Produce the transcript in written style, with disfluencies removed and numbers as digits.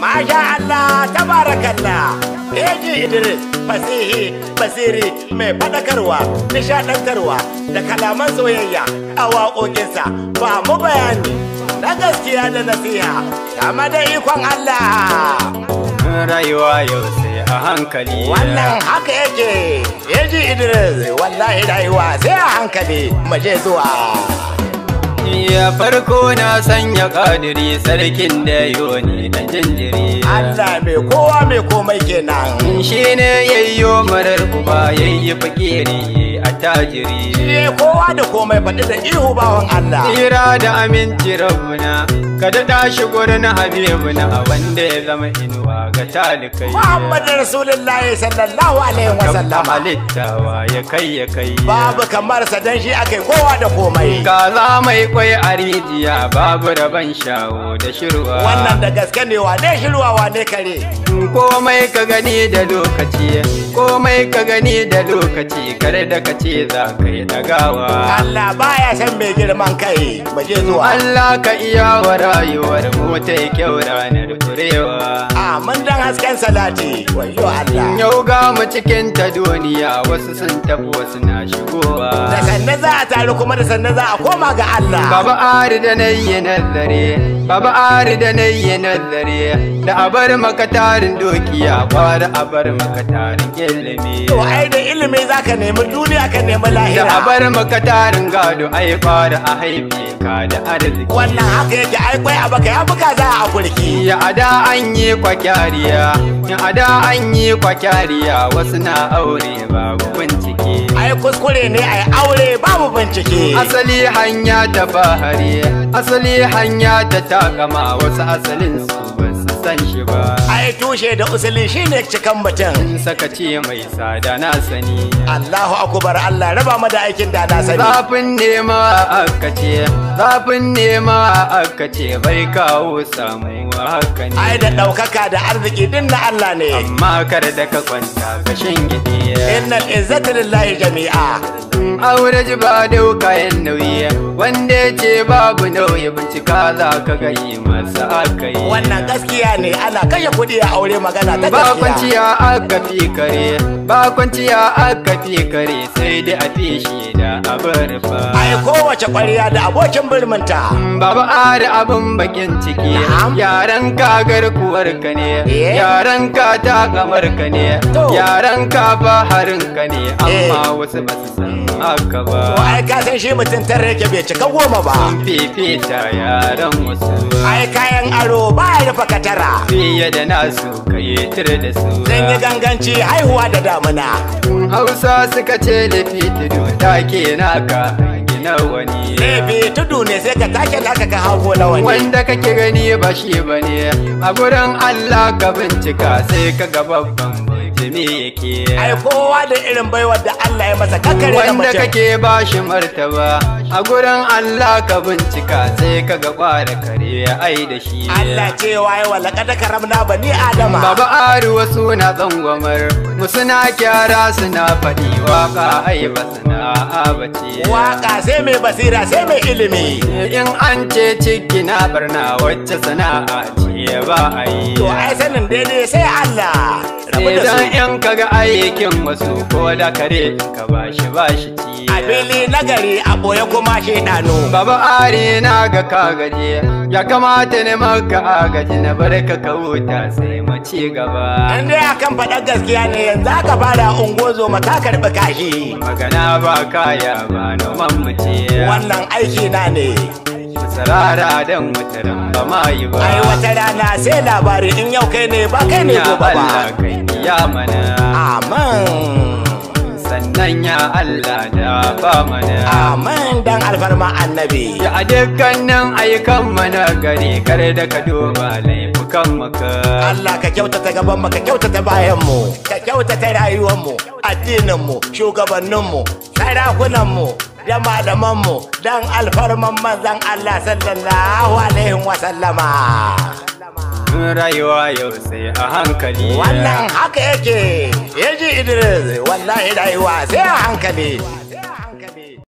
Masha Allah, tabarakallah. Eji Idris, fasihi, basiri, mai fadakarwa, nishadantarwa da kalaman soyayya a waƙoƙinsa ba mu bayani na gaskiya da nasiha, kama da ikon Allah. Rayuwa yau sai a hankali. Wannan haka yake, Eji Idris, wallahi rayuwa sai a hankali, maje zuwa. Ya farko na sanya kadiri sarkin da yoni dan jinjiri. Allah mai kowa mai komai kenan. Shi ne yayyo marar uba yayyi fakiri a tajiri. Shi kowa da komai faɗi da ihu bawan Allah. Tsira da aminci rabbuna ka daɗa shi gurin habibuna wanda ya zama inuwa ga talikai. Muhammad Rasulullahi sallallahu alaihi wasallam. Halittawa ya kai. Babu kamar sa dan shi akai kowa da komai. Kaza mai kwai a rijiya babu rabon shawo da shirwa. Wannan da gaske ne wane shirwa wane kare. Komai ka gani da lokaci, komai ka gani da lokaci, kare da ka ce za ka yi dagawa. Allah baya san mai girman kai, baje zuwa. Allah ka iya wa rayuwar mu ta yi kyau ranar kurewa. Amin dan hasken salati, wayo Allah. Yau ga mu cikin ta duniya wasu sun tafi wasu na shigowa. Da sanne za a taru kuma da sanne za a koma ga Allah. Baba ari da nayi nazare, baba ari da nayi nazare, da a bar maka tarin dokiya kwara a bar maka tarin ilimi. To ai da ilimi zaka nemi duniya ka nemi lahira. Da a bar maka tarin gado ai kwara a haife ka da arziki. Wannan haka yake ai kwai a baka ya buka za a kurki. Ya ada an yi kwakyariya, ya ada an yi kwakyariya wasu na aure babu bincike. Ai kuskure ne ai aure babu bincike. Asali hanya ta bahari, asali hanya ta takama wasu asalin su ba su san shi ba. Ai tushe da usuli shine cikan mutum. Sakaci mai tsada na sani. Allahu akbar, Allah raba mu da aikin da na sani. Zafin nema aka ce, zafin nema aka ce bai kawo samuwa haka ne. Ai da ɗaukaka da arziki din na Allah ne. Amma kar da ka kwanta ka shingide. Innal izzata lillahi jami'a. Aure ji ba daukayen nauyi, wanda ya ce babu nauyi bincika za ka gayi masa aka yi. Wannan gaskiya ne, ana kashe kuɗi a aure magana ta Ba gaskiya. kwanciya aka fi kare, ba kwanciya aka fi kare sai dai a fi shi da abar fa. Ai kowace ƙwarya da abokin birminta. Baba ari abin bakin ciki, Na'am. yaran ka garkuwar ka ne, Eh. yaran ka ta kamar ka ne, To. yaran ka baharin ka ne, amma wasu ba su san haka To ba. ai ka san shi mutum tare yake bai cika goma ba. Fifita yaran wasu, Ai kayan aro ba ya rufa katara. fiye da nasu ka yi tir da su. Zan yi ganganci haihuwa da damuna. Hausa suka ce da fitido take naka gina wani. Laifi tudu ne sai ka take naka ka hago na wani. Wanda kake gani ba shi bane, a gurin Allah ka bincika sai ka ga babban mutumi yake. Ai kowa da irin baiwar da Allah ya masa kakare da Wanda mutum. kake ba shi martaba, a gurin Allah ka bincika sai ka ga kwara kare ya ai da shi. Allah cewa ya walaka da karamna bani Adama. Baba Ari wasu na tsangwamar, wasu na kyara suna faɗi waka ai ba sana'a bace. Waka sai mai basira sai mai ilimi. In an ce ciki na barna wacce sana'a ce ba a yi. To ai sanin daidai sai Allah. Rabu da Idan su. in kaga aikin wasu ko da kare ka bashi ci. A fili nagari a boye kuma shaidanu. Baba Ari na ga ka gaje, ya kamata ne maka agaji na barka ka huta sai mu ci gaba. In dai akan faɗar gaskiya ne yanzu aka fara ungozo mata karɓi kashi. Magana ba kaya ba noman mu ce. Wannan aiki na ne. Sarara dan mutaran ba ma yi ba. Ai wata rana sai labari in yau kai ne ba kai ne Ya gobe ba. Allah kai ya mana. Amin. Sannan ya Allah da ba mana. Amin dan alfarma annabi. Ya a dukkanin ayyukan mana gari kare da ka duba laifukan maka. Allah ka kyautata gaban mu ka kyautata bayan mu ka kyautata rayuwar mu addinin mu shugabannin mu sarakunan mu da malaman mu dan alfarman manzon Allah sallallahu alaihi wa sallama. Rayuwa yau sai a hankali. Wannan haka yake, Eji Idris, wallahi rayuwa sai a hankali.